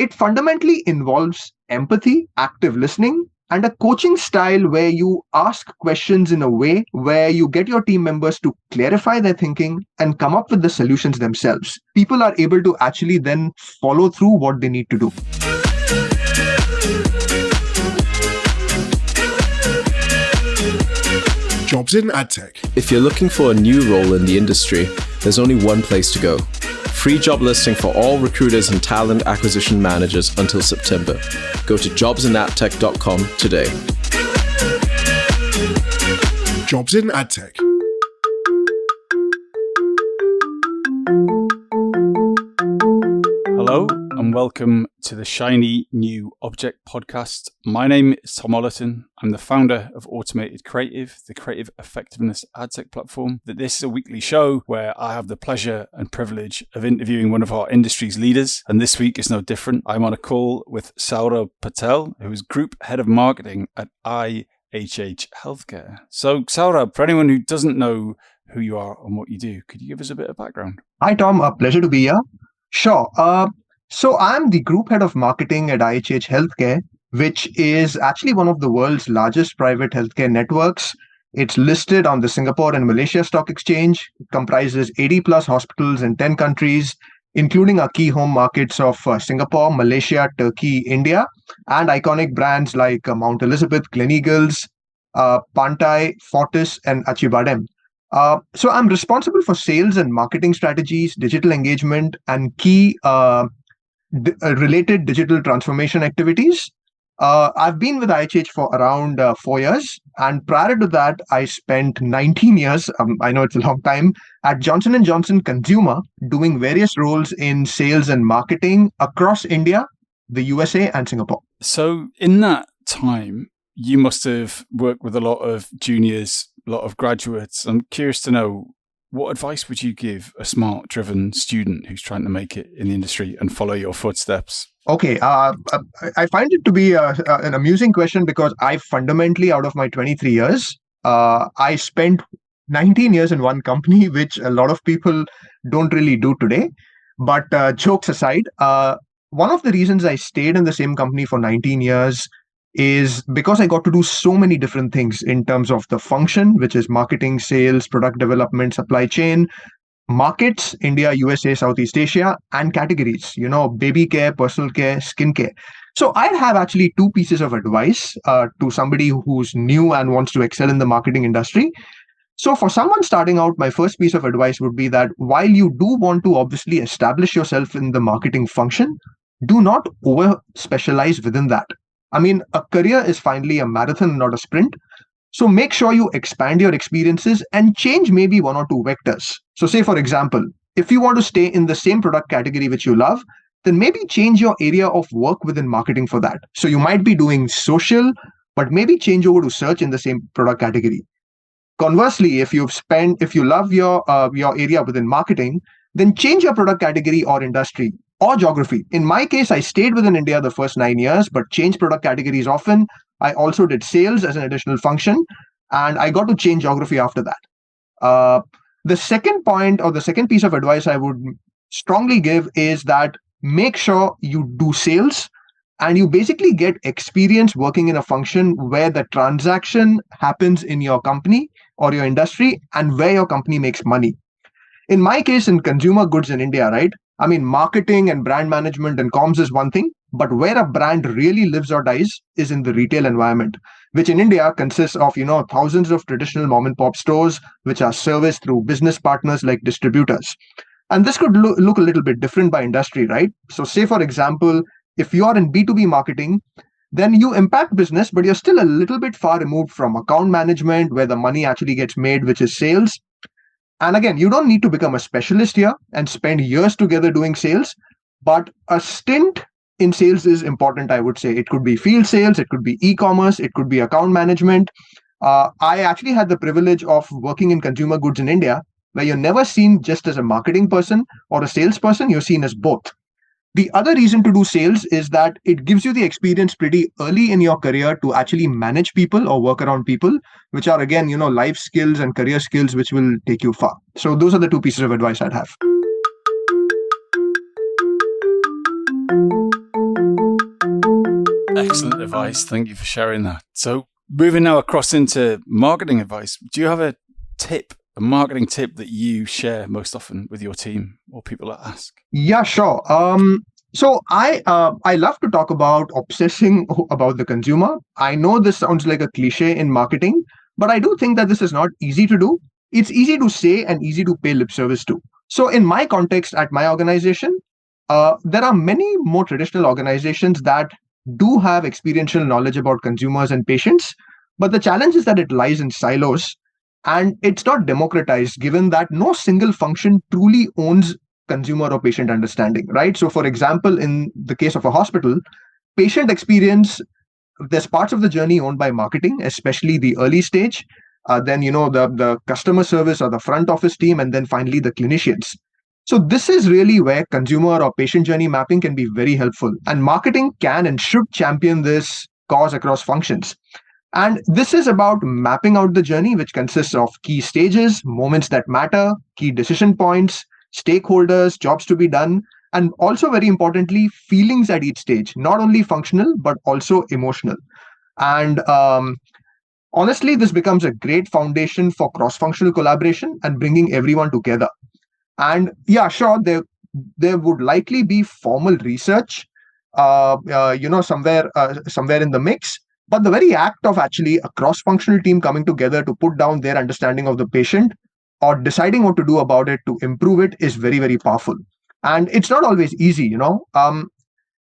It fundamentally involves empathy, active listening, and a coaching style where you ask questions in a way where you get your team members to clarify their thinking and come up with the solutions themselves. People are able to actually then follow through what they need to do. Jobs in AdTech. If you're looking for a new role in the industry, there's only one place to go. Free job listing for all recruiters and talent acquisition managers until September. Go to jobsinadtech.com today. Jobs in AdTech. Hello and welcome to the Shiny New Object podcast. My name is Tom Ollerton. I'm the founder of Automated Creative, the creative effectiveness ad tech platform. This is a weekly show where I have the pleasure and privilege of interviewing one of our industry's leaders. And this week is no different. I'm on a call with Saurabh Patel, who is Group Head of Marketing at IHH Healthcare. So Saurabh, for anyone who doesn't know who you are and what you do, could you give us a bit of background? Hi, Tom. A pleasure to be here. Sure. So I'm the Group Head of Marketing at IHH Healthcare, which is actually one of the world's largest private healthcare networks. It's listed on the Singapore and Malaysia Stock Exchange. It comprises 80 plus hospitals in 10 countries, including our key home markets of Singapore, Malaysia, Turkey, India, and iconic brands like Mount Elizabeth, Gleneagles, Pantai, Fortis, and Acibadem. So I'm responsible for sales and marketing strategies, digital engagement, and key related digital transformation activities. I've been with IHH for around 4 years. And prior to that, I spent 19 years, I know it's a long time, at Johnson & Johnson Consumer, doing various roles in sales and marketing across India, the USA, and Singapore. So in that time, you must have worked with a lot of juniors, a lot of graduates. I'm curious to know, what advice would you give a smart, driven student who's trying to make it in the industry and follow your footsteps? Okay, I find it to be an amusing question because I fundamentally, out of my 23 years, I spent 19 years in one company, which a lot of people don't really do today. But jokes aside, one of the reasons I stayed in the same company for 19 years is because I got to do so many different things in terms of the function, which is marketing, sales, product development, supply chain, markets, India, USA, Southeast Asia, and categories, baby care, personal care, skin care. So I have actually two pieces of advice to somebody who's new and wants to excel in the marketing industry. So for someone starting out, my first piece of advice would be that while you do want to obviously establish yourself in the marketing function, do not over specialize within that. I mean, a career is finally a marathon, not a sprint. So make sure you expand your experiences and change maybe one or two vectors. So say, for example, if you want to stay in the same product category which you love, then maybe change your area of work within marketing for that. So you might be doing social, but maybe change over to search in the same product category. Conversely, if you love your area within marketing, then change your product category or industry or geography. In my case, I stayed within India the first 9 years, but changed product categories often. I also did sales as an additional function, and I got to change geography after that. The second point or the second piece of advice I would strongly give is that make sure you do sales and you basically get experience working in a function where the transaction happens in your company or your industry and where your company makes money. In my case, in consumer goods in India, right? I mean, marketing and brand management and comms is one thing, but where a brand really lives or dies is in the retail environment, which in India consists of, thousands of traditional mom and pop stores, which are serviced through business partners like distributors. And this could look a little bit different by industry, right? So say, for example, if you are in B2B marketing, then you impact business, but you're still a little bit far removed from account management, where the money actually gets made, which is sales. And again, you don't need to become a specialist here and spend years together doing sales, but a stint in sales is important, I would say. It could be field sales, it could be e-commerce, it could be account management. I actually had the privilege of working in consumer goods in India, where you're never seen just as a marketing person or a salesperson, you're seen as both. The other reason to do sales is that it gives you the experience pretty early in your career to actually manage people or work around people, which are, again, life skills and career skills, which will take you far. So those are the two pieces of advice I'd have. Excellent advice. Thank you for sharing that. So moving now across into marketing advice, do you have a marketing tip that you share most often with your team or people that ask? Yeah, sure. So I love to talk about obsessing about the consumer. I know this sounds like a cliche in marketing, but I do think that this is not easy to do. It's easy to say and easy to pay lip service to. So in my context at my organization, there are many more traditional organizations that do have experiential knowledge about consumers and patients, but the challenge is that it lies in silos and it's not democratized, given that no single function truly owns consumer or patient understanding, right? So, for example, in the case of a hospital, patient experience, there's parts of the journey owned by marketing, especially the early stage. Then, the customer service or the front office team, and then finally the clinicians. So, this is really where consumer or patient journey mapping can be very helpful. And marketing can and should champion this cause across functions. And this is about mapping out the journey, which consists of key stages, moments that matter, key decision points, stakeholders, jobs to be done, and also very importantly, feelings at each stage, not only functional, but also emotional. And honestly, this becomes a great foundation for cross-functional collaboration and bringing everyone together. And yeah, sure, there would likely be formal research, somewhere in the mix. But the very act of actually a cross-functional team coming together to put down their understanding of the patient or deciding what to do about it to improve it is very, very powerful. And it's not always easy. An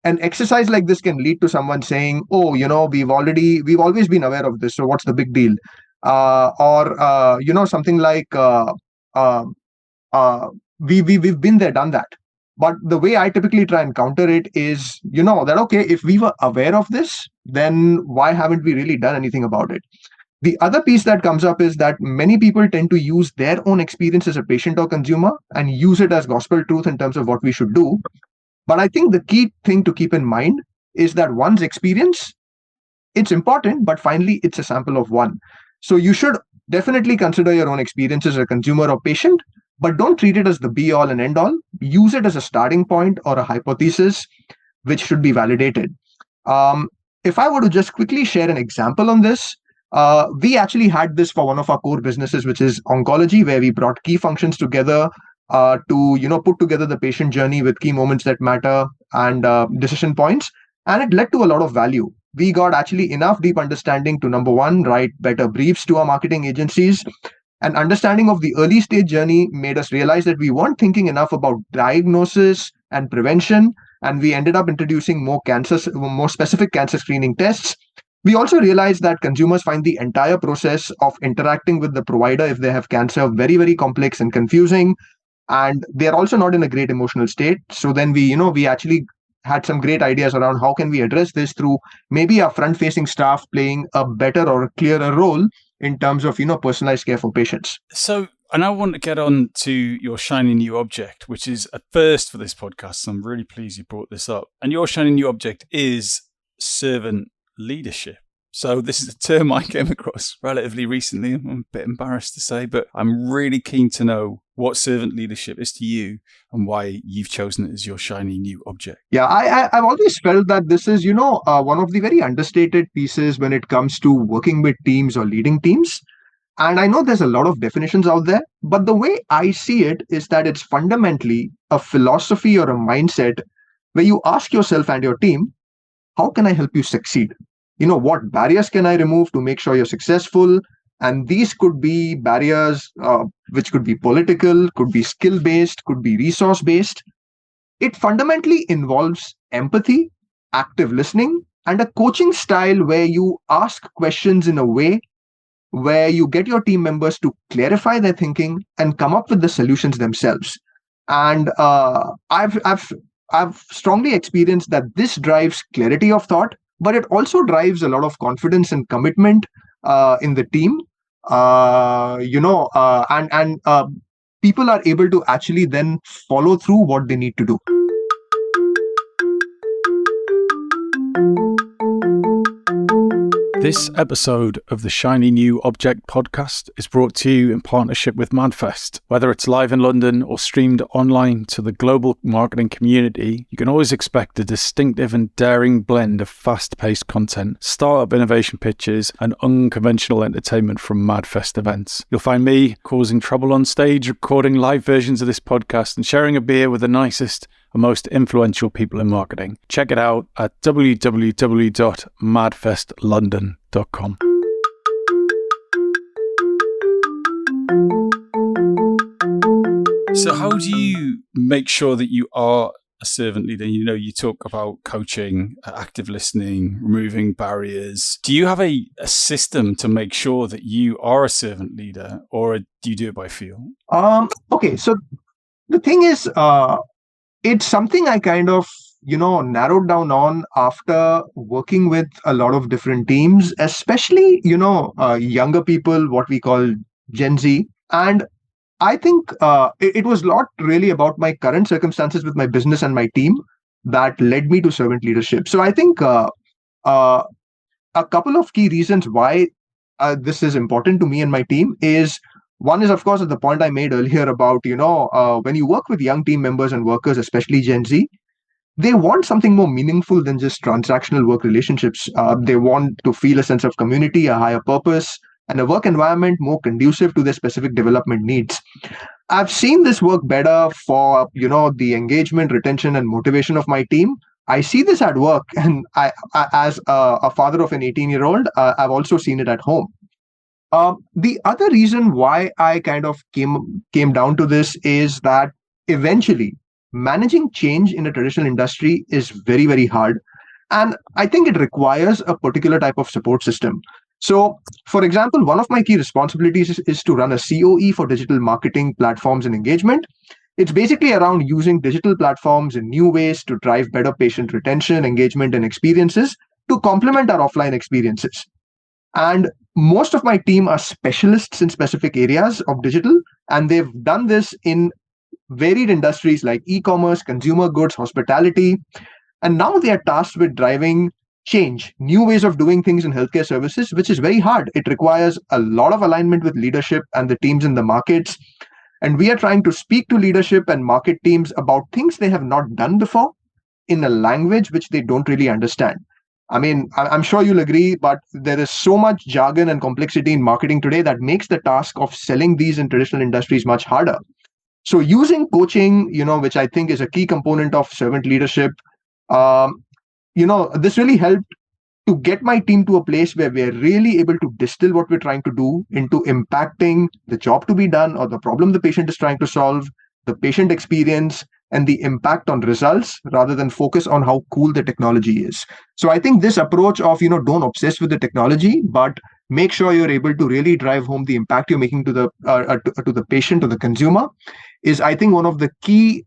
exercise like this can lead to someone saying, "Oh, we've always been aware of this, so what's the big deal?" Or something like, uh, "We've been there, done that." But the way I typically try and counter it is, that okay, if we were aware of this, then why haven't we really done anything about it? The other piece that comes up is that many people tend to use their own experience as a patient or consumer and use it as gospel truth in terms of what we should do. But I think the key thing to keep in mind is that one's experience, it's important, but finally, it's a sample of one. So you should definitely consider your own experience as a consumer or patient, but don't treat it as the be all and end all. Use it as a starting point or a hypothesis which should be validated. If I were to just quickly share an example on this, we actually had this for one of our core businesses, which is oncology, where we brought key functions together to put together the patient journey with key moments that matter and decision points, and it led to a lot of value. We got actually enough deep understanding to, number one, write better briefs to our marketing agencies. An understanding of the early stage journey made us realize that we weren't thinking enough about diagnosis and prevention, and we ended up introducing more specific cancer screening tests. We also realized that consumers find the entire process of interacting with the provider if they have cancer very, very complex and confusing, and they're also not in a great emotional state. So then we actually had some great ideas around how can we address this through maybe our front-facing staff playing a better or a clearer role in terms of personalized care for patients. So, and I want to get on to your shiny new object, which is a first for this podcast. So I'm really pleased you brought this up. And your shiny new object is servant leadership. So this is a term I came across relatively recently. I'm a bit embarrassed to say, but I'm really keen to know what servant leadership is to you and why you've chosen it as your shiny new object. Yeah, I've always felt that this is, one of the very understated pieces when it comes to working with teams or leading teams. And I know there's a lot of definitions out there, but the way I see it is that it's fundamentally a philosophy or a mindset where you ask yourself and your team, how can I help you succeed? What barriers can I remove to make sure you're successful? And these could be barriers which could be political, could be skill-based, could be resource-based. It fundamentally involves empathy, active listening, and a coaching style where you ask questions in a way where you get your team members to clarify their thinking and come up with the solutions themselves. And I've strongly experienced that this drives clarity of thought, but it also drives a lot of confidence and commitment in the team. And people are able to actually then follow through what they need to do. This episode of the Shiny New Object podcast is brought to you in partnership with Madfest. Whether it's live in London or streamed online to the global marketing community, you can always expect a distinctive and daring blend of fast-paced content, startup innovation pitches, and unconventional entertainment from Madfest events. You'll find me causing trouble on stage, recording live versions of this podcast, and sharing a beer with the nicest and most influential people in marketing. Check it out at www.madfestlondon.com. So how do you make sure that you are a servant leader? You know, you talk about coaching, active listening, removing barriers. Do you have a system to make sure that you are a servant leader, or do you do it by feel? Okay, so the thing is, it's something I kind of, narrowed down on after working with a lot of different teams, especially, younger people, what we call Gen Z. And I think it was not really about my current circumstances with my business and my team that led me to servant leadership. So I think a couple of key reasons why this is important to me and my team is, one is, of course, at the point I made earlier about, when you work with young team members and workers, especially Gen Z, they want something more meaningful than just transactional work relationships. They want to feel a sense of community, a higher purpose, and a work environment more conducive to their specific development needs. I've seen this work better for, the engagement, retention, and motivation of my team. I see this at work, and I as a father of an 18-year-old, I've also seen it at home. The other reason why I kind of came down to this is that eventually managing change in a traditional industry is very, very hard. And I think it requires a particular type of support system. So, for example, one of my key responsibilities is to run a COE for digital marketing platforms and engagement. It's basically around using digital platforms in new ways to drive better patient retention, engagement, and experiences to complement our offline experiences. And most of my team are specialists in specific areas of digital, and they've done this in varied industries like e-commerce, consumer goods, hospitality. And now they are tasked with driving change, new ways of doing things in healthcare services, which is very hard. It requires a lot of alignment with leadership and the teams in the markets. And we are trying to speak to leadership and market teams about things they have not done before in a language which they don't really understand. I mean, I'm sure you'll agree, but there is so much jargon and complexity in marketing today that makes the task of selling these in traditional industries much harder. So using coaching, which I think is a key component of servant leadership, this really helped to get my team to a place where we're really able to distill what we're trying to do into impacting the job to be done or the problem the patient is trying to solve, the patient experience, and the impact on results rather than focus on how cool the technology is. So I think this approach of, don't obsess with the technology, but make sure you're able to really drive home the impact you're making to the patient, to the consumer, is, I think, one of the key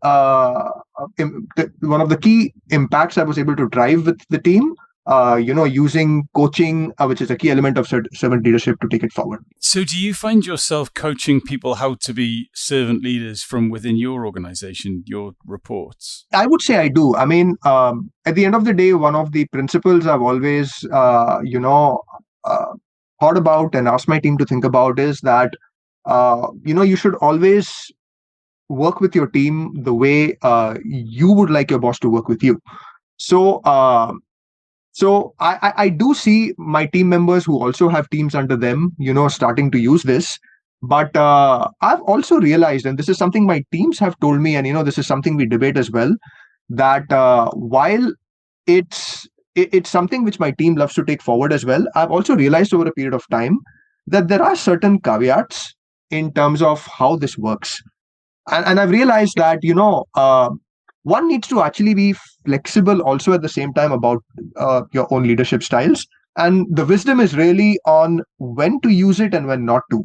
impacts I was able to drive with the team. Using coaching, which is a key element of servant leadership, to take it forward. So do you find yourself coaching people how to be servant leaders from within your organization, your reports? I would say I do. I mean, at the end of the day, one of the principles I've always, thought about and asked my team to think about is that, you should always work with your team the way you would like your boss to work with you. So I do see my team members who also have teams under them, starting to use this. But I've also realized, and this is something my teams have told me, and this is something we debate as well, that while it's something which my team loves to take forward as well, I've also realized over a period of time that there are certain caveats in terms of how this works. And I've realized that, one needs to actually be flexible also at the same time about your own leadership styles. And the wisdom is really on when to use it and when not to.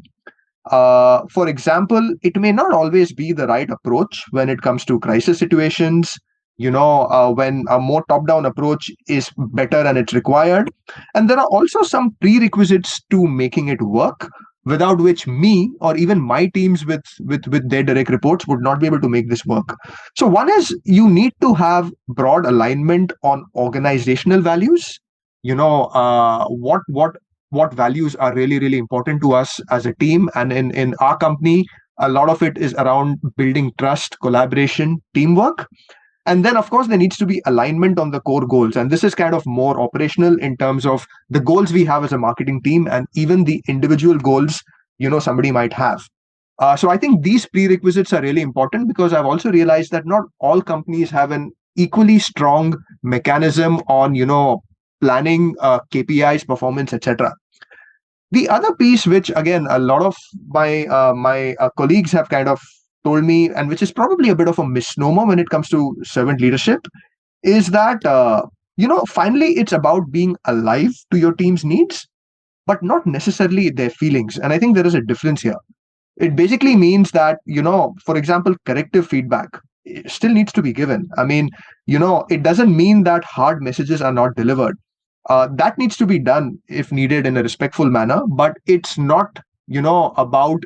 For example, it may not always be the right approach when it comes to crisis situations, when a more top-down approach is better and it's required. And there are also some prerequisites to making it work, without which me or even my teams with their direct reports would not be able to make this work. So one is, you need to have broad alignment on organizational values. what values are really, really important to us as a team. And in our company, a lot of it is around building trust, collaboration, teamwork. And then, of course, there needs to be alignment on the core goals. And this is kind of more operational in terms of the goals we have as a marketing team and even the individual goals, somebody might have. So I think these prerequisites are really important because I've also realized that not all companies have an equally strong mechanism on, planning KPIs, performance, etc. The other piece, which again a lot of my colleagues have kind of told me, and which is probably a bit of a misnomer when it comes to servant leadership, is that finally it's about being alive to your team's needs, but not necessarily their feelings. And I think there is a difference here. It basically means that, for example, corrective feedback still needs to be given. I mean, it doesn't mean that hard messages are not delivered. That needs to be done if needed in a respectful manner, but it's not, about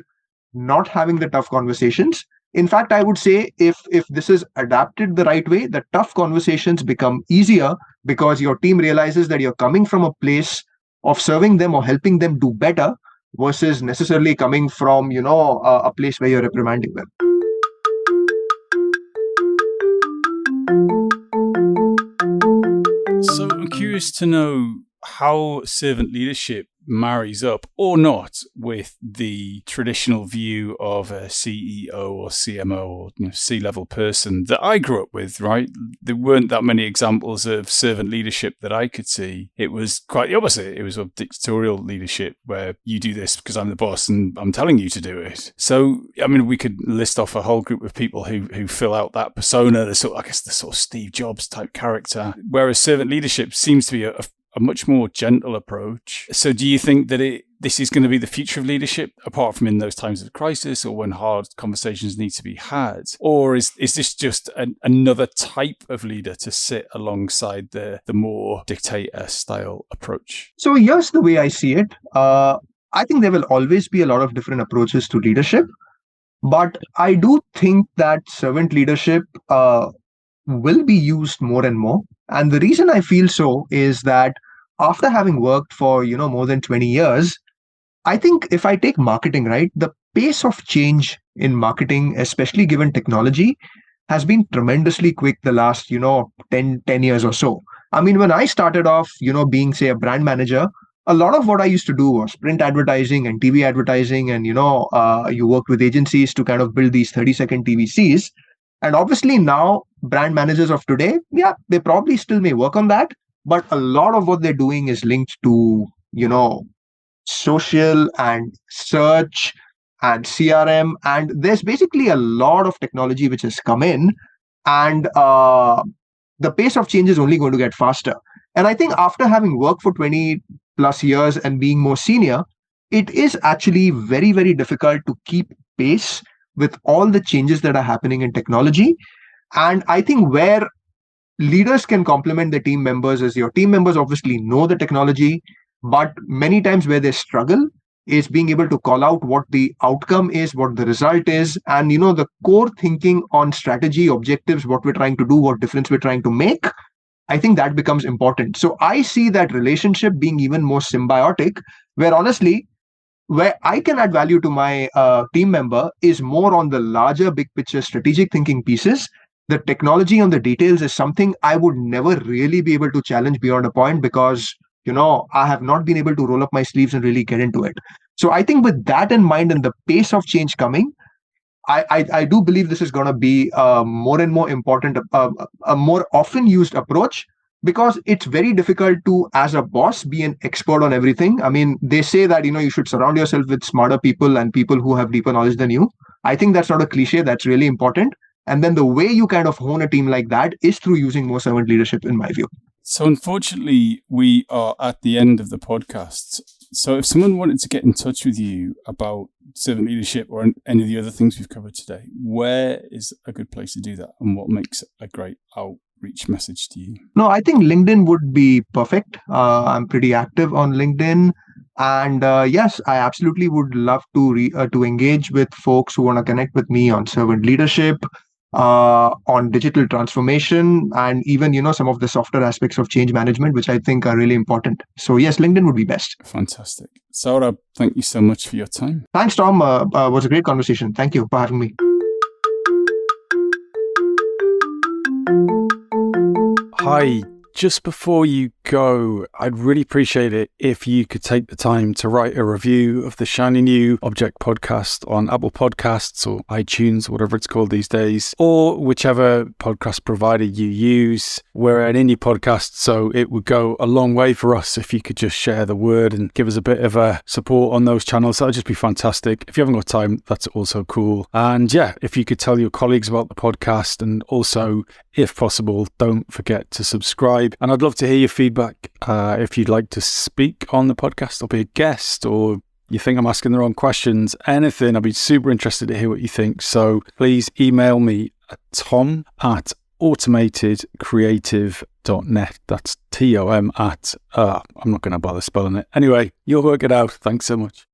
not having the tough conversations. In fact, I would say if this is adapted the right way, the tough conversations become easier because your team realizes that you're coming from a place of serving them or helping them do better versus necessarily coming from, a place where you're reprimanding them. So I'm curious to know how servant leadership marries up or not with the traditional view of a CEO or CMO or C-level person that I grew up with, right? There weren't that many examples of servant leadership that I could see. It was quite the opposite. It was a dictatorial leadership where you do this because I'm the boss and I'm telling you to do it. So, I mean, we could list off a whole group of people who fill out that persona, the sort of Steve Jobs type character, whereas servant leadership seems to be a much more gentle approach. So do you think that this is going to be the future of leadership, apart from in those times of crisis or when hard conversations need to be had? Or is this just another type of leader to sit alongside the more dictator-style approach? So here's the way I see it. I think there will always be a lot of different approaches to leadership. But I do think that servant leadership will be used more and more. And the reason I feel so is that after having worked for, more than 20 years, I think if I take marketing, right, the pace of change in marketing, especially given technology, has been tremendously quick the last, 10 years or so. I mean, when I started off, being, say, a brand manager, a lot of what I used to do was print advertising and TV advertising. And, you worked with agencies to kind of build these 30-second TVCs. And obviously now brand managers of today, yeah, they probably still may work on that. But a lot of what they're doing is linked to, social and search and CRM. And there's basically a lot of technology which has come in. And the pace of change is only going to get faster. And I think after having worked for 20 plus years and being more senior, it is actually very, very difficult to keep pace with all the changes that are happening in technology. And I think where leaders can complement their team members is your team members obviously know the technology, but many times where they struggle is being able to call out what the outcome is, what the result is, and the core thinking on strategy, objectives, what we're trying to do, what difference we're trying to make. I think that becomes important. So I see that relationship being even more symbiotic, where honestly, where I can add value to my team member is more on the larger big picture strategic thinking pieces. The technology on the details is something I would never really be able to challenge beyond a point because, I have not been able to roll up my sleeves and really get into it. So I think with that in mind and the pace of change coming, I do believe this is going to be more and more important, a more often used approach, because it's very difficult to, as a boss, be an expert on everything. I mean, they say that, you should surround yourself with smarter people and people who have deeper knowledge than you. I think that's not a cliche. That's really important. And then the way you kind of hone a team like that is through using more servant leadership, in my view. So unfortunately, we are at the end of the podcast. So if someone wanted to get in touch with you about servant leadership or any of the other things we've covered today, where is a good place to do that? And what makes a great outreach message to you? No, I think LinkedIn would be perfect. I'm pretty active on LinkedIn. And yes, I absolutely would love to engage with folks who want to connect with me on servant leadership. on digital transformation, and even, some of the softer aspects of change management, which I think are really important. So yes, LinkedIn would be best. Fantastic. Saurabh, thank you so much for your time. Thanks, Tom. It was a great conversation. Thank you for having me. Hi. Just before you go, I'd really appreciate it if you could take the time to write a review of the Shiny New Object podcast on Apple Podcasts or iTunes, whatever it's called these days, or whichever podcast provider you use. We're an indie podcast, so it would go a long way for us if you could just share the word and give us a bit of a support on those channels. That'd just be fantastic. If you haven't got time, that's also cool. And yeah, if you could tell your colleagues about the podcast, and also, if possible, don't forget to subscribe. And I'd love to hear your feedback. If you'd like to speak on the podcast or be a guest, or you think I'm asking the wrong questions, anything, I'd be super interested to hear what you think. So please email me at tom@automatedcreative.net. That's TOM at, I'm not going to bother spelling it. Anyway, you'll work it out. Thanks so much.